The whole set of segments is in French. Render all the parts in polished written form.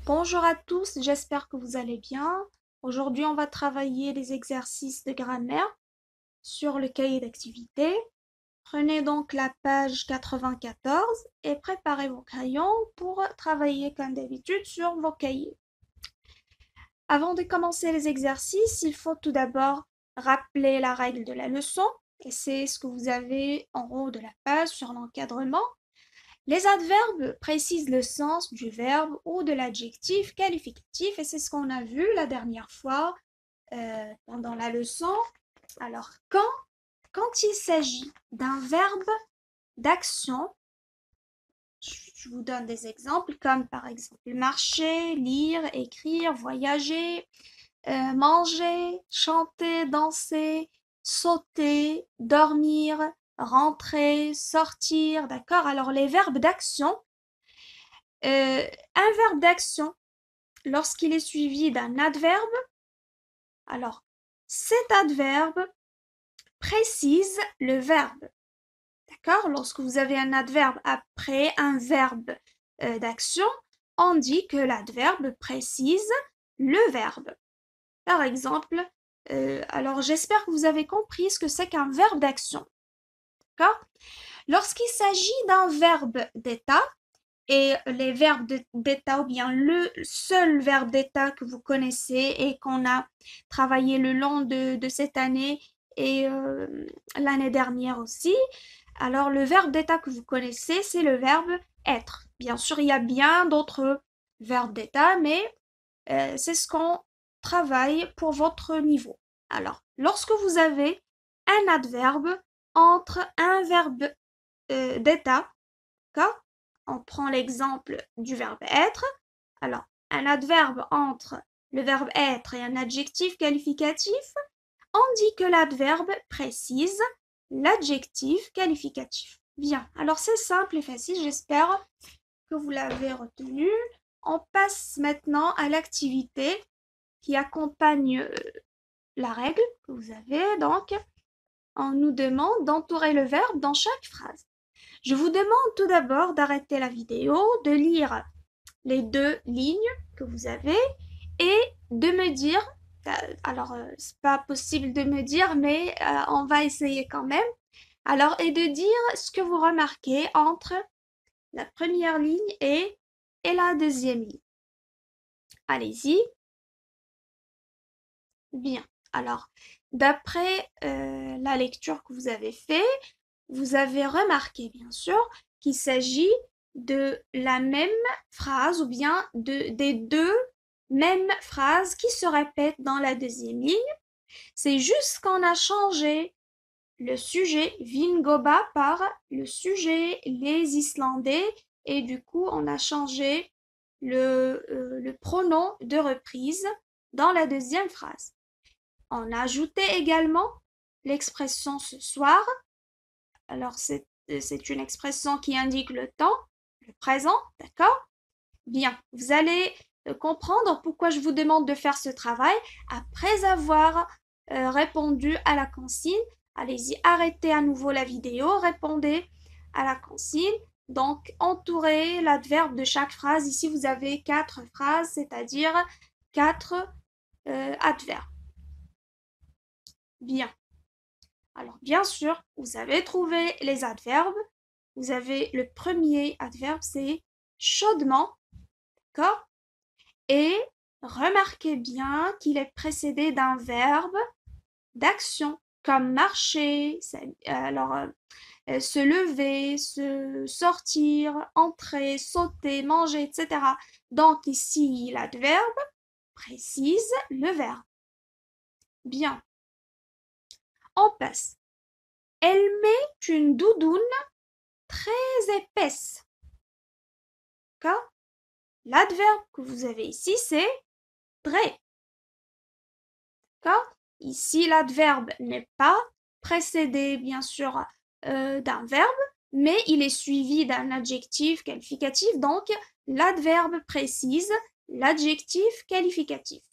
Bonjour à tous, j'espère que vous allez bien. Aujourd'hui, on va travailler les exercices de grammaire sur le cahier d'activité. Prenez donc la page 94 et préparez vos crayons pour travailler comme d'habitude sur vos cahiers. Avant de commencer les exercices, il faut tout d'abord rappeler la règle de la leçon, et c'est ce que vous avez en haut de la page sur l'encadrement. Les adverbes précisent le sens du verbe ou de l'adjectif qualificatif et c'est ce qu'on a vu la dernière fois pendant la leçon. Alors, quand il s'agit d'un verbe d'action, je vous donne des exemples comme par exemple marcher, lire, écrire, voyager, manger, chanter, danser, sauter, dormir, rentrer, sortir, d'accord? Alors les verbes d'action, un verbe d'action, lorsqu'il est suivi d'un adverbe, alors cet adverbe précise le verbe, d'accord? Lorsque vous avez un adverbe après un verbe d'action, on dit que l'adverbe précise le verbe. Par exemple, alors j'espère que vous avez compris ce que c'est qu'un verbe d'action. D'accord? Lorsqu'il s'agit d'un verbe d'état, et les verbes d'état ou bien le seul verbe d'état que vous connaissez et qu'on a travaillé le long de cette année et l'année dernière aussi, alors le verbe d'état que vous connaissez, c'est le verbe être. Bien sûr, il y a bien d'autres verbes d'état, mais c'est ce qu'on travaille pour votre niveau. Alors, lorsque vous avez un adverbe entre un verbe d'état, d'accord? On prend l'exemple du verbe être. Alors, un adverbe entre le verbe être et un adjectif qualificatif, on dit que l'adverbe précise l'adjectif qualificatif. Bien, alors c'est simple et facile, j'espère que vous l'avez retenu. On passe maintenant à l'activité qui accompagne la règle que vous avez. Donc, on nous demande d'entourer le verbe dans chaque phrase. Je vous demande tout d'abord d'arrêter la vidéo, de lire les deux lignes que vous avez et de me dire, alors c'est pas possible de me dire, mais on va essayer quand même. Alors, et de dire ce que vous remarquez entre la première ligne et la deuxième ligne. Allez-y. Bien. Alors, d'après la lecture que vous avez fait, vous avez remarqué bien sûr qu'il s'agit de la même phrase ou bien des deux mêmes phrases qui se répètent dans la deuxième ligne. C'est juste qu'on a changé le sujet Vingoba par le sujet les Islandais et du coup on a changé le pronom de reprise dans la deuxième phrase. On a ajouté également l'expression ce soir. Alors c'est une expression qui indique le temps, le présent, d'accord? Bien, vous allez comprendre pourquoi je vous demande de faire ce travail après avoir répondu à la consigne. Allez-y, arrêtez à nouveau la vidéo, répondez à la consigne. Donc, entourez l'adverbe de chaque phrase. Ici, vous avez 4 phrases, c'est-à-dire 4 adverbes. Bien. Alors, bien sûr, vous avez trouvé les adverbes. Vous avez le premier adverbe, c'est chaudement, d'accord? Et remarquez bien qu'il est précédé d'un verbe d'action, comme marcher, se lever, se sortir, entrer, sauter, manger, etc. Donc ici, l'adverbe précise le verbe. Bien. On passe. Elle met une doudoune très épaisse. D'accord? L'adverbe que vous avez ici, c'est dre. D'accord? Ici, l'adverbe n'est pas précédé, bien sûr, d'un verbe, mais il est suivi d'un adjectif qualificatif, donc l'adverbe précise l'adjectif qualificatif.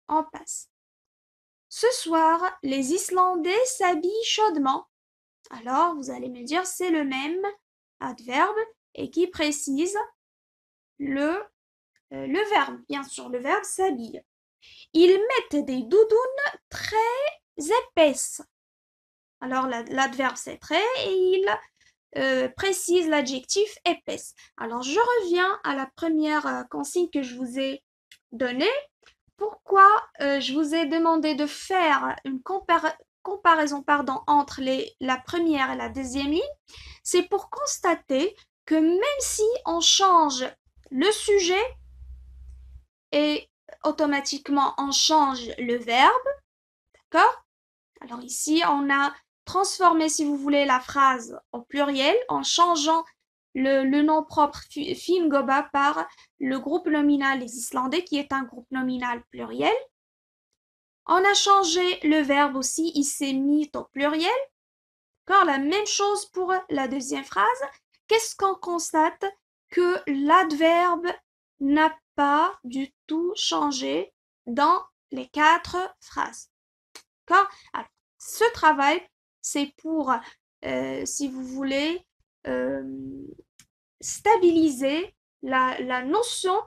On passe. Ce soir, les Islandais s'habillent chaudement. Alors, vous allez me dire, c'est le même adverbe et qui précise le le verbe, bien sûr, le verbe s'habille. Ils mettent des doudounes très épaisses. Alors l'adverbe c'est très et il précise l'adjectif épaisse. Alors je reviens à la première consigne que je vous ai donnée. Pourquoi je vous ai demandé de faire une comparaison entre la première et la deuxième ligne? C'est pour constater que même si on change le sujet et automatiquement on change le verbe, d'accord? Alors ici, on a transformé, si vous voulez, la phrase au pluriel en changeant le nom propre Fingoba par le groupe nominal les Islandais, qui est un groupe nominal pluriel. On a changé le verbe aussi, il s'est mis au pluriel. Encore la même chose pour la deuxième phrase. Qu'est-ce qu'on constate? Que l'adverbe n'a pas du tout changé dans les 4 phrases. D'accord? Alors, ce travail, c'est pour, si vous voulez, stabiliser la notion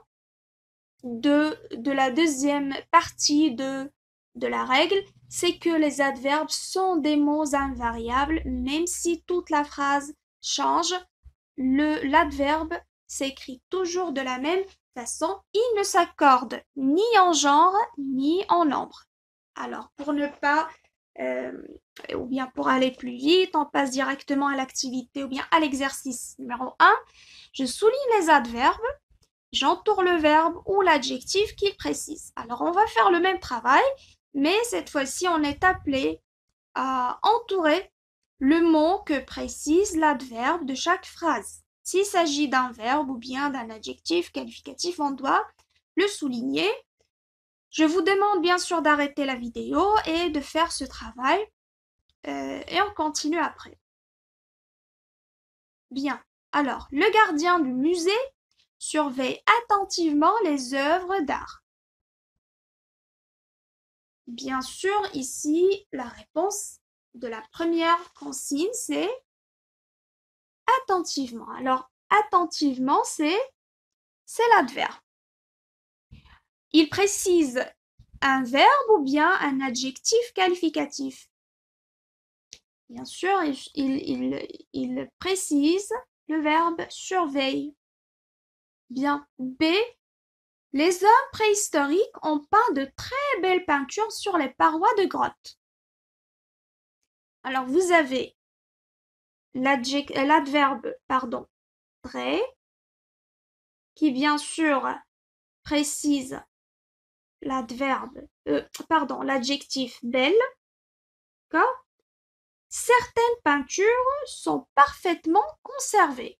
de la deuxième partie de la règle, c'est que les adverbes sont des mots invariables, même si toute la phrase change, l'adverbe s'écrit toujours de la même façon. Il ne s'accorde ni en genre ni en nombre. Alors, pour ne pas, ou bien pour aller plus vite, on passe directement à l'activité ou bien à l'exercice numéro 1. Je souligne les adverbes, j'entoure le verbe ou l'adjectif qu'il précise. Alors, on va faire le même travail, mais cette fois-ci, on est appelé à entourer le mot que précise l'adverbe de chaque phrase. S'il s'agit d'un verbe ou bien d'un adjectif qualificatif, on doit le souligner. Je vous demande bien sûr d'arrêter la vidéo et de faire ce travail et on continue après. Bien, alors le gardien du musée surveille attentivement les œuvres d'art. Bien sûr, ici, la réponse de la première consigne, c'est attentivement. Alors, attentivement, c'est l'adverbe. Il précise un verbe ou bien un adjectif qualificatif. Bien sûr, il précise le verbe surveille. Bien. B. Les hommes préhistoriques ont peint de très belles peintures sur les parois de grottes. Alors, vous avez l'adverbe, très, qui bien sûr précise l'adjectif belle. D'accord? Certaines peintures sont parfaitement conservées.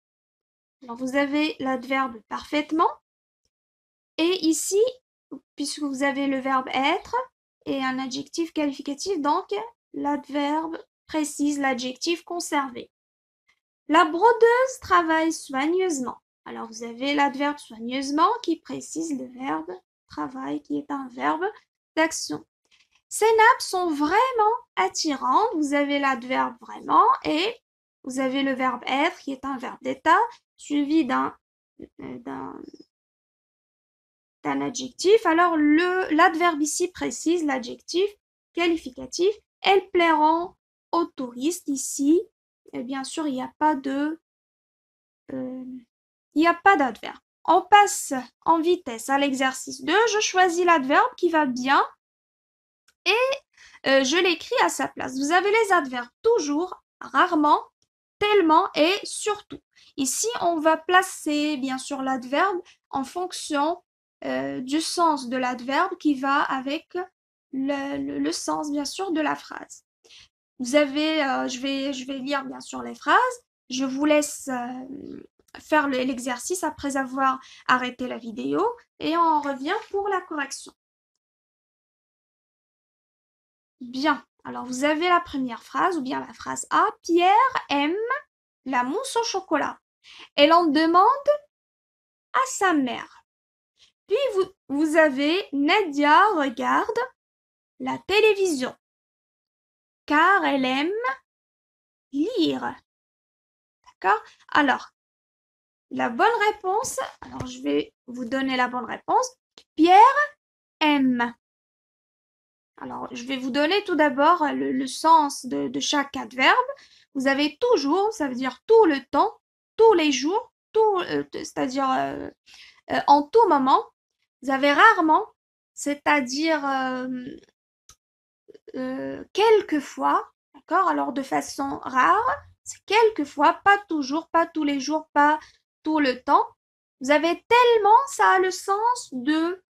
Alors, vous avez l'adverbe parfaitement. Et ici, puisque vous avez le verbe être et un adjectif qualificatif, donc l'adverbe précise l'adjectif conservé. La brodeuse travaille soigneusement. Alors vous avez l'adverbe soigneusement qui précise le verbe travail qui est un verbe d'action. Ces nappes sont vraiment attirantes. Vous avez l'adverbe vraiment et vous avez le verbe être qui est un verbe d'état suivi d'un adjectif. Alors l'adverbe ici précise l'adjectif qualificatif. Elles plairont aux touristes ici. Et bien sûr, il n'y a pas d'adverbe. On passe en vitesse à l'exercice 2. Je choisis l'adverbe qui va bien et je l'écris à sa place. Vous avez les adverbes toujours, rarement, tellement et surtout. Ici, on va placer bien sûr l'adverbe en fonction du sens de l'adverbe qui va avec le sens bien sûr de la phrase. Vous avez, je vais lire bien sûr les phrases. Je vous laisse faire l'exercice après avoir arrêté la vidéo et on revient pour la correction. Bien, alors vous avez la première phrase ou bien la phrase A. Pierre aime la mousse au chocolat. Elle en demande à sa mère. Puis vous avez Nadia regarde la télévision car elle aime lire. D'accord? Alors, la bonne réponse, alors je vais vous donner la bonne réponse. Pierre aime. Alors, je vais vous donner tout d'abord le sens de chaque adverbe. Vous avez toujours, ça veut dire tout le temps, tous les jours, c'est-à-dire en tout moment. Vous avez rarement, c'est-à-dire quelquefois, d'accord? Alors de façon rare, c'est quelquefois, pas toujours, pas tous les jours, pas tout le temps. Vous avez tellement, ça a le sens de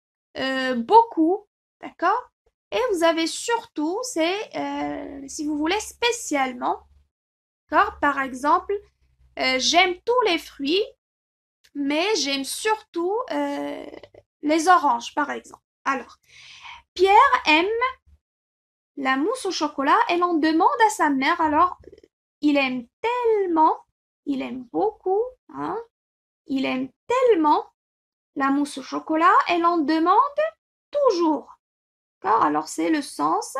beaucoup, d'accord? Et vous avez surtout, c'est, si vous voulez, spécialement, d'accord? Par exemple, j'aime tous les fruits, mais j'aime surtout les oranges, par exemple. Alors, Pierre aime la mousse au chocolat et l'on demande à sa mère, alors, il aime tellement, il aime beaucoup, hein, il aime tellement la mousse au chocolat et l'on demande toujours. D'accord? Alors, c'est le sens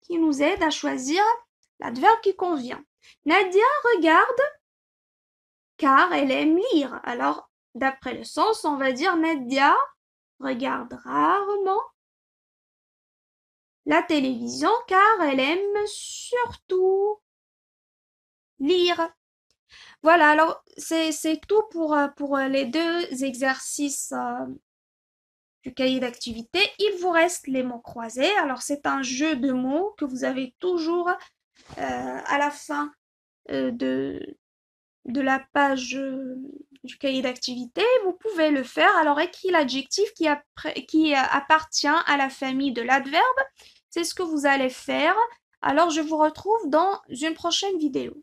qui nous aide à choisir l'adverbe qui convient. Nadia regarde car elle aime lire. Alors, d'après le sens, on va dire Nadia regarde rarement la télévision car elle aime surtout lire. Voilà, alors c'est tout pour les deux exercices du cahier d'activité. Il vous reste les mots croisés. Alors c'est un jeu de mots que vous avez toujours à la fin de la page du cahier d'activité. Vous pouvez le faire. Alors écris l'adjectif qui appartient à la famille de l'adverbe. C'est ce que vous allez faire. Alors je vous retrouve dans une prochaine vidéo.